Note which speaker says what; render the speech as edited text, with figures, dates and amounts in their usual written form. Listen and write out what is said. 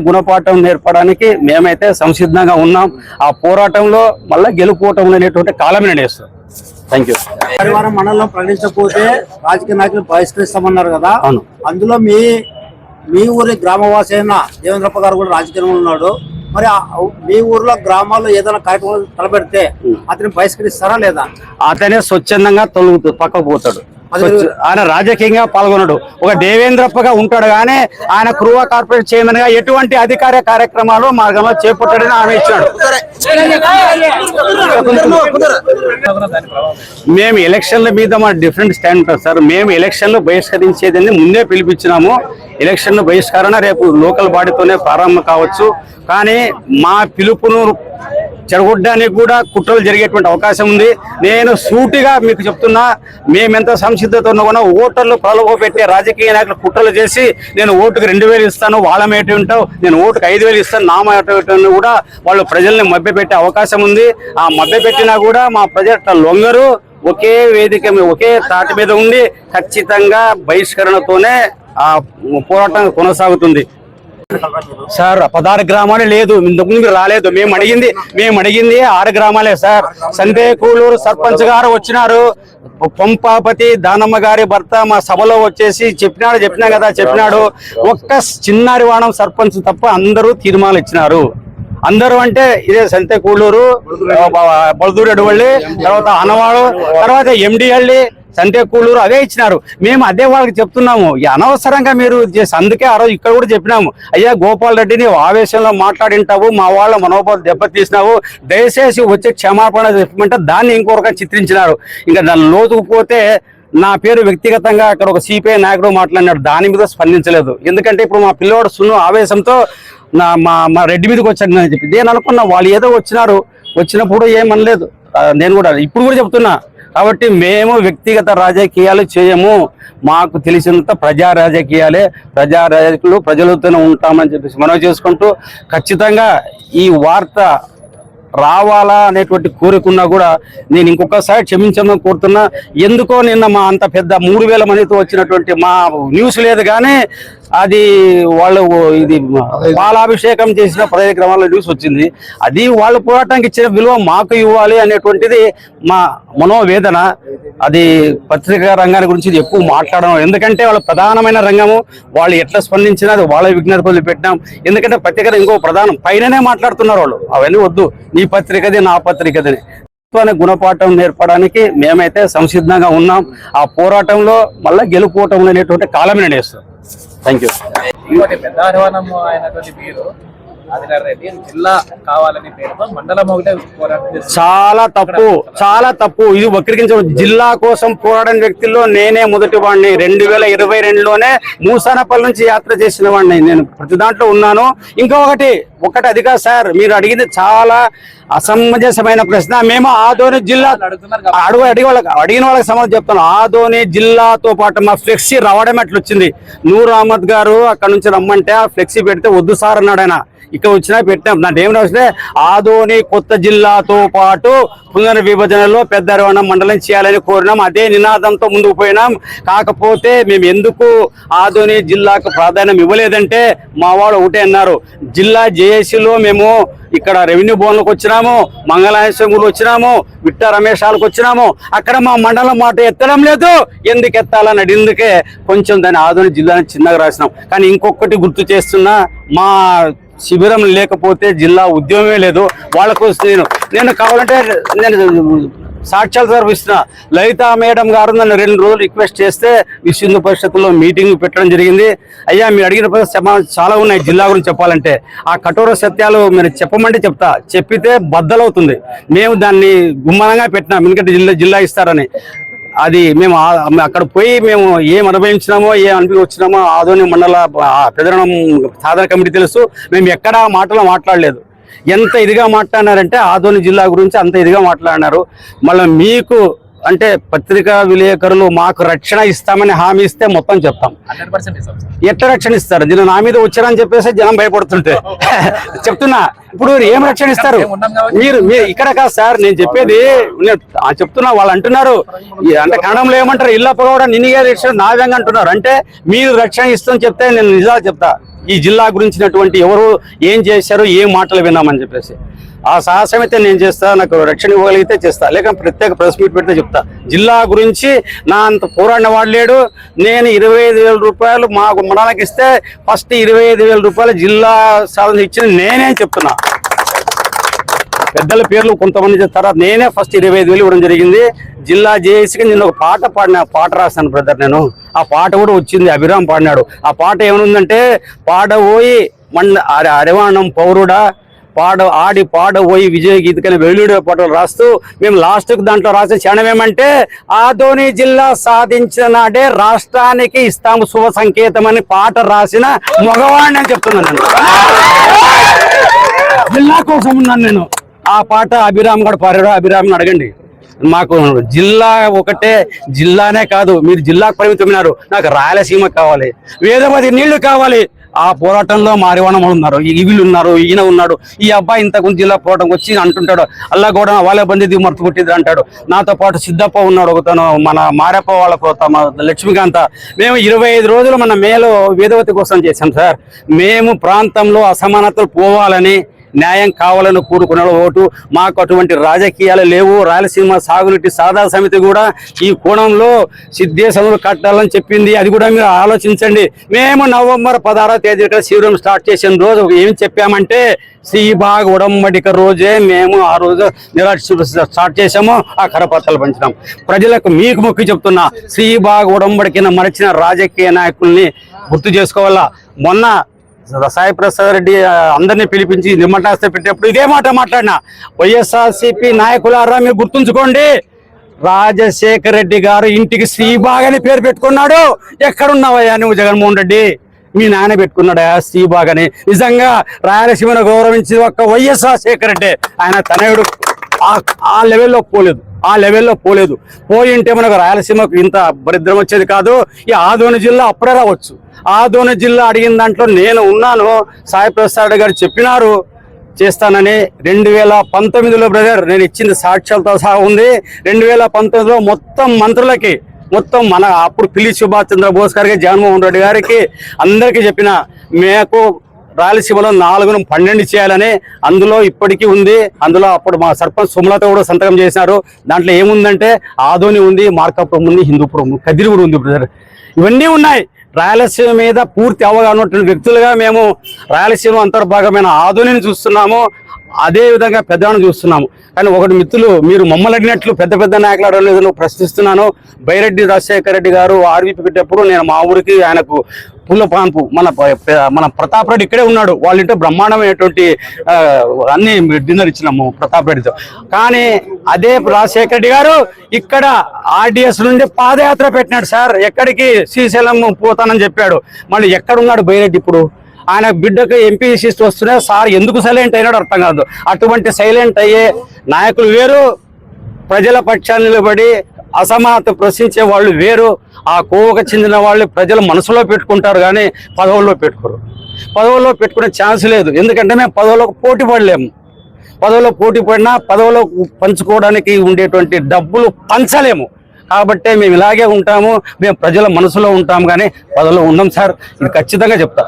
Speaker 1: గుణపాఠం నేర్పడానికి మేమైతే సంసిద్ధంగా ఉన్నాం. ఆ పోరాటంలో మళ్ళీ గెలుపోవటం అనేటువంటి కాలం నిర్ణయిస్తాం. Thank you.
Speaker 2: పరివారం మండలంలో ప్రకటించకపోతే రాజకీయ నాయకులు బహిష్కరిస్తామన్నారు కదా, అందులో మీ ఊరి గ్రామవాసి అయిన దేవేంద్రప్ప గారు కూడా రాజకీయంలో ఉన్నాడు. మరి మీ ఊర్లో గ్రామాల్లో ఏదైనా కార్యక్రమాలు తలపెడితే అతన్ని బహిష్కరిస్తారా లేదా?
Speaker 1: అతనే స్వచ్ఛందంగా పక్కకు పోతాడు. ఆయన రాజకీయంగా పాల్గొనడు. ఒక దేవేంద్రప్పగా ఉంటాడు కానీ ఆయన క్రూవా కార్పొరేట్ చైర్మన్ గా ఎటువంటి అధికార కార్యక్రమాలు మార్గంలో చేపట్టాడని ఆమె ఇచ్చాడు. మేము ఎలక్షన్ల మీద మా డిఫరెంట్ స్టాండ్ ఉంటుంది సార్. మేము ఎలక్షన్లు బహిష్కరించేదని ముందే పిలిపించినాము. ఎలక్షన్ బహిష్కరణ రేపు లోకల్ బాడీతోనే ప్రారంభం కావచ్చు. కానీ మా పిలుపును చెడగొట్టడానికి కూడా కుట్రలు జరిగేటువంటి అవకాశం ఉంది. నేను సూటిగా మీకు చెప్తున్నా, మేమెంత సంసిద్ధత ఉన్నా కూడా ఓటర్లు ప్రలోభ పెట్టే రాజకీయ నాయకులు కుట్రలు చేసి నేను ఓటుకు 2000 ఇస్తాను, వాళ్ళ మేట ఉంటావు, నేను ఓటుకు 5000 ఇస్తాను, నా మాట కూడా వాళ్ళు ప్రజల్ని మభ్యపెట్టే అవకాశం ఉంది. ఆ మభ్యపెట్టినా కూడా మా ప్రజల లొంగరు. ఒకే వేదిక ఒకే తాటి మీద ఉండి ఖచ్చితంగా బహిష్కరణతోనే ఆ పోరాటం కొనసాగుతుంది. సార్ 16 గ్రామాలే లేదు, ఇంతకుముందు రాలేదు. మేము అడిగింది 6 గ్రామాలే సార్. సంతేకూలూరు సర్పంచ్ గారు వచ్చినారు. పంపాపతి దానమ్మ గారి భర్త మా సభలో వచ్చేసి చెప్పినాడు. ఒక్క చిన్నారివాణం సర్పంచ్ తప్ప అందరూ తీర్మానాలు ఇచ్చినారు. అందరూ అంటే ఇదే సంతేకూలూరు, బలదూరు అడవల్లి, తర్వాత అనవాడు, తర్వాత ఎండిహళ్ళి, సంతేకూలూరు అవే ఇచ్చినారు. మేము అదే వాళ్ళకి చెప్తున్నాము, అనవసరంగా మీరు అందుకే ఆ రోజు ఇక్కడ కూడా చెప్పినాము, అయ్యా గోపాల్ రెడ్డిని ఆవేశంలో మాట్లాడింటావు, మా వాళ్ళ మనోభావాలు దెబ్బతీసినావు, దయచేసి వచ్చే క్షమాపణ చెప్పమంటే దాన్ని ఇంకొక చిత్రించినారు. ఇంకా దాని లోతుకుపోతే నా పేరు వ్యక్తిగతంగా అక్కడ ఒక సిపిఐ నాయకుడు మాట్లాడినాడు, దాని మీద స్పందించలేదు. ఎందుకంటే ఇప్పుడు మా పిల్లోడు సున్ను ఆవేశంతో మా రెడ్డి మీదకి వచ్చాడు అని చెప్పి నేను అనుకున్నా. వాళ్ళు ఏదో వచ్చినప్పుడు ఏమనలేదు. నేను కూడా ఇప్పుడు కూడా చెప్తున్నా. కాబట్టి మేము వ్యక్తిగత రాజకీయాలు చేయము. మాకు తెలిసినంత ప్రజా రాజకీయాలే, ప్రజలతోనే ఉంటామని చెప్పేసి మనవి చేసుకుంటూ, ఖచ్చితంగా ఈ వార్త రావాలా అనేటువంటి కోరికున్నా కూడా నేను ఇంకొకసారి క్షమించమని కోరుతున్నా. ఎందుకో నిన్న మా అంత పెద్ద 3000 మందితో వచ్చినటువంటి మా న్యూస్ లేదు కానీ అది వాళ్ళు ఇది పాలాభిషేకం చేసిన 15 గ్రామాల న్యూస్ వచ్చింది. అది వాళ్ళు పోరాటానికి ఇచ్చిన విలువ మాకు ఇవ్వాలి అనేటువంటిది మా మనోవేదన. అది పత్రికా రంగాన్ని గురించి ఎక్కువ మాట్లాడడం, ఎందుకంటే వాళ్ళ ప్రధానమైన రంగము. వాళ్ళు ఎట్లా స్పందించినా అది వాళ్ళ విజ్ఞత కొద్ది పెట్టినాం. ఎందుకంటే పత్రిక ఇంకో ప్రధానం పైననే మాట్లాడుతున్నారు వాళ్ళు. అవన్నీ వద్దు, నీ పత్రికది నా పత్రికదని. గుణపాఠం నేర్పడానికి మేమైతే సంసిద్ధంగా ఉన్నాం. ఆ పోరాటంలో మళ్ళీ గెలుపోవటం అనేటువంటి కాలం నిర్ణయిస్తాం. Thank you.
Speaker 3: జిల్లా కావాలని పేరుతో మండలం ఒకటే
Speaker 1: చాలా తప్పు. ఇది వక్రీకరించడం. జిల్లా కోసం పోరాడిన వ్యక్తుల్లో నేనే మొదటి వాడిని. 2022లోనే మూసానపల్లి నుంచి యాత్ర చేసిన వాడిని. నేను ప్రతి దాంట్లో ఉన్నాను. ఇంకొకటి అది కాదు సార్, మీరు అడిగింది చాలా అసమంజసమైన ప్రశ్న. మేము ఆదోని జిల్లా అడిగిన వాళ్ళకి సమాధానం చెప్తాను. ఆదోని జిల్లాతో పాటు మా ఫ్లెక్సీ రావడం ఎట్లొచ్చింది. నూర్ అహ్మద్ గారు అక్కడ నుంచి రమ్మంటే ఆ ఫ్లెక్సీ పెడితే వద్దు సార్ అన్నాడు ఆయన. ఇక్కడ వచ్చినా పెట్టినాం. దాంట్లో ఏమి రాస్తే ఆదోని కొత్త జిల్లాతో పాటు పునర్విభజనలో పెద్దరవణం మండలం చేయాలని కోరినాం. అదే నినాదంతో ముందుకు పోయినాం. కాకపోతే మేము ఎందుకు ఆదోని జిల్లాకు ప్రాధాన్యం ఇవ్వలేదంటే మా వాళ్ళు ఒకటే అన్నారు, జిల్లా జేఏసీలో మేము ఇక్కడ రెవెన్యూ భవన్లకు వచ్చినాము, మంగళాశ్వరులు వచ్చినాము, విట్ట రమేశాలకు వచ్చినాము, అక్కడ మా మండలం మాట ఎత్తడం లేదు, ఎందుకు ఎత్తాలని అడిగిందుకే కొంచెం దాన్ని ఆదోని జిల్లాని చిన్నగా రాసినాం. కానీ ఇంకొకటి గుర్తు చేస్తున్నా, మా శిబిరం లేకపోతే జిల్లా ఉద్యమమే లేదు. వాళ్ళకు నేను కావాలంటే నేను సాక్ష్యాలు సర్విస్తున్నా. లలిత మేడం గారు నన్ను 2 రోజులు రిక్వెస్ట్ చేస్తే విశ్వ హిందూ పరిషత్తులో మీటింగ్ పెట్టడం జరిగింది. అయ్యా మీరు అడిగిన చాలా ఉన్నాయి జిల్లా గురించి చెప్పాలంటే. ఆ కఠోర సత్యాలు మీరు చెప్పమంటే చెప్తా, చెప్పితే బద్దలవుతుంది. మేము దాన్ని గుమ్మనంగా పెట్టినాం, ఎందుకంటే జిల్లా ఇస్తారని. అది మేము అక్కడ పోయి మేము ఏం అనుభవించినామో ఏం వచ్చినామో ఆదోని మండల ప్రజానం సాధన కమిటీ తెలుసు. మేము ఎక్కడా మాటలో మాట్లాడలేదు. ఎంత ఇదిగా మాట్లాడినారంటే ఆదోని జిల్లా గురించి అంత ఇదిగా మాట్లాడినారు. మళ్ళీ మీకు అంటే పత్రికా విలేకరులు మాకు రక్షణ ఇస్తామని హామీ ఇస్తే మొత్తం చెప్తాం. ఎట్లా రక్షణ ఇస్తారు? జనం నా మీద వచ్చారని చెప్పేసి జనం భయపడుతుంటే చెప్తున్నా. ఇప్పుడు ఏం రక్షణ ఇస్తారు? మీరు ఇక్కడ కాదు సార్ నేను చెప్పేది, చెప్తున్నా. వాళ్ళు అంటున్నారు అంటే కన్నడంలో ఏమంటారు, ఇల్లప్ప కూడా నిన్నగా రక్షణ నా విధంగా అంటున్నారు. అంటే మీరు రక్షణ ఇస్తామని చెప్తే నేను నిజాలు చెప్తా. ఈ జిల్లా గురించినటువంటి ఎవరు ఏం చేశారు, ఏ మాటలు విన్నామని చెప్పేసి ఆ సాహసం అయితే నేను చేస్తా. నాకు రక్షణ ఇవ్వగలిగితే చేస్తా, లేక ప్రత్యేక ప్రెస్ మీట్ పెడితే చెప్తా. జిల్లా గురించి నా అంత పోరాడిన వాడు లేడు. నేను 25,000 రూపాయలు మాకు మండలానికి ఇస్తే ఫస్ట్ 25,000 రూపాయలు జిల్లా సాధన ఇచ్చిన నేనే చెప్తున్నా. పెద్దల పేర్లు కొంతమంది చెప్తారా, నేనే ఫస్ట్ 25,000 ఇవ్వడం జరిగింది. జిల్లా జేఏసీకి నేను ఒక పాట రాశాను బ్రదర్. నేను ఆ పాట కూడా వచ్చింది, అభిరామ్ పాడినాడు. ఆ పాట ఏమనుందంటే, పాడబోయి అడవాణం పౌరుడా, ఆడి పాడబోయి విజయ గీతకని వెల్లుడి పాటలు రాస్తూ మేము లాస్ట్కి దాంట్లో రాసే క్షణం ఏమంటే, ఆదోని జిల్లా సాధించిన నాడే రాష్ట్రానికి ఇస్తాము శుభ సంకేతం అని పాట రాసిన మగవాడిని అని చెప్తున్నాను. నేను జిల్లా కోసం ఉన్నాను. నేను ఆ పాట అభిరామ్ గడు పాడాడు, అభిరామ్ని అడగండి. మాకు జిల్లా ఒకటే, జిల్లానే కాదు, మీరు జిల్లాకు పరిమితమైనారు. నాకు రాయలసీమ కావాలి, వేదవతి నీళ్లు కావాలి. ఆ పోరాటంలో మారివాణములు ఉన్నారు, వీళ్ళు ఉన్నారు, ఈయన ఉన్నాడు. ఈ అబ్బాయి ఇంతకు జిల్లా పోరాటం వచ్చి అంటుంటాడు, అల్లా కూడా వాళ్ళ బంది మర్తు పుట్టింది అంటాడు. నాతో పాటు సిద్ధప్ప ఉన్నాడు, ఒకతను మన మారప్ప వాళ్ళకు తమ లక్ష్మీకాంత. మేము 25 రోజులు మన మేలో వేదవతి కోసం చేశాం సార్. మేము ప్రాంతంలో అసమానతలు పోవాలని, న్యాయం కావాలని కూరుకునే ఓటు. మాకు అటువంటి రాజకీయాలు లేవు. రాయలసీమ సాగునీటి సాధన సమితి కూడా ఈ కోణంలో సిద్ధేశ్వరులు కట్టాలని చెప్పింది, అది కూడా మీరు ఆలోచించండి. మేము నవంబర్ 16వ తేదీ శిబిరం స్టార్ట్ చేసిన రోజు ఏం చెప్పామంటే, శ్రీబాగ్ ఉడంబడిక రోజే మేము ఆ రోజు స్టార్ట్ చేసాము. ఆ కరపత్రాలు పంచినాం ప్రజలకు. మీకు మొక్కి చెప్తున్నా, శ్రీబాగ్ ఉడంబడికన మరచిన రాజకీయ నాయకుల్ని గుర్తు చేసుకోవాలా. మొన్న సాయి ప్రసాద్ రెడ్డి అందరినీ పిలిపించి నిమ్మటాస్త పెట్టేప్పుడు ఇదే మాట మాట్లాడినా, వైఎస్ఆర్సీపీ నాయకులారా మీరు గుర్తుంచుకోండి, రాజశేఖర రెడ్డి గారు ఇంటికి శ్రీబాగ్ అని పేరు పెట్టుకున్నాడు. ఎక్కడున్నావయ్యా నువ్వు జగన్మోహన్ రెడ్డి? మీ నాన్న పెట్టుకున్నాడా శ్రీబాగ్ అని? నిజంగా రాయలసీమను గౌరవించి ఒక్క వైఎస్ఆర్ రెడ్డి, ఆయన తనయుడు ఆ లెవెల్లో పోలేదు. పోయి ఉంటే మనకు రాయలసీమకు ఇంత దరిద్రం వచ్చేది కాదు. ఈ ఆదోని జిల్లా అప్పుడే రావచ్చు. ఆదోని జిల్లా అడిగిన దాంట్లో నేను ఉన్నాను. సాయి ప్రసాద్ గారు చెప్పినారు చేస్తానని. 2019లో బ్రదర్ నేను ఇచ్చింది సాక్ష్యాలతో సహా ఉంది. 2019లో మొత్తం మంత్రులకి, మొత్తం మన అప్పుడు పిల్లి సుభాష్ చంద్రబోస్ గారికి, జగన్మోహన్ రెడ్డి గారికి అందరికీ చెప్పిన, మేకు రాయలసీమలో 4ను 12 చేయాలని. అందులో ఇప్పటికీ ఉంది. అందులో అప్పుడు మా సర్పంచ్ సుమలత కూడా సంతకం చేసినారు. దాంట్లో ఏముందంటే, ఆదోని ఉంది, మార్కాపురం ఉంది, హిందూపురం ఉంది, కదిరి కూడా ఉంది బ్రదర్. ఇవన్నీ ఉన్నాయి. రాయలసీమ మీద పూర్తి అవగాహన ఉన్నటువంటి వ్యక్తులుగా మేము రాయలసీమ అంతర్భాగమైన ఆదోనిని చూస్తున్నాము, అదే విధంగా పెద్దను చూస్తున్నాము. కానీ ఒకటి మిత్రులు, మీరు మమ్మల్ని అడిగినట్లు పెద్ద పెద్ద నాయకులు అడగలేదు, ప్రశ్నిస్తున్నాను. బైరెడ్డి రాజశేఖర రెడ్డి గారు ఆర్వీపీ పెట్టేప్పుడు నేను మా ఊరికి ఆయనకు పుల్ల పాన్పు, మన ప్రతాప్ రెడ్డి ఇక్కడే ఉన్నాడు. వాళ్ళ ఇంట్లో బ్రహ్మాండమైనటువంటి అన్ని డిన్నర్ ఇచ్చినాము ప్రతాప్ రెడ్డితో. కానీ అదే రాజశేఖర రెడ్డి గారు ఇక్కడ ఆర్డిఎస్ నుండి పాదయాత్ర పెట్టినాడు సార్. ఎక్కడికి? శ్రీశైలం పోతానని చెప్పాడు. మళ్ళీ ఎక్కడున్నాడు బైరెడ్డి ఇప్పుడు? ఆయన బిడ్డకు ఎంపీ సీట్ వస్తున్నా సార్ ఎందుకు సైలెంట్ అయినాడు అర్థం కాదు. అటువంటి సైలెంట్ అయ్యే నాయకులు వేరు, ప్రజల పక్షాన్ని నిలబడి అసమానత ప్రశ్నించే వాళ్ళు వేరు. ఆ కోవకు చెందిన వాళ్ళు ప్రజల మనసులో పెట్టుకుంటారు కానీ పదవుల్లో పెట్టుకోరు. పదవుల్లో పెట్టుకునే ఛాన్స్ లేదు. ఎందుకంటే మేము పదవులకు పోటీ పడలేము. పదవులో పోటీ పడినా పదవులో పంచుకోవడానికి ఉండేటువంటి డబ్బులు పంచలేము. కాబట్టి మేము ఇలాగే ఉంటాము. మేము ప్రజల మనసులో ఉంటాము కానీ పదవులో ఉండం సార్. ఇది ఖచ్చితంగా చెప్తా.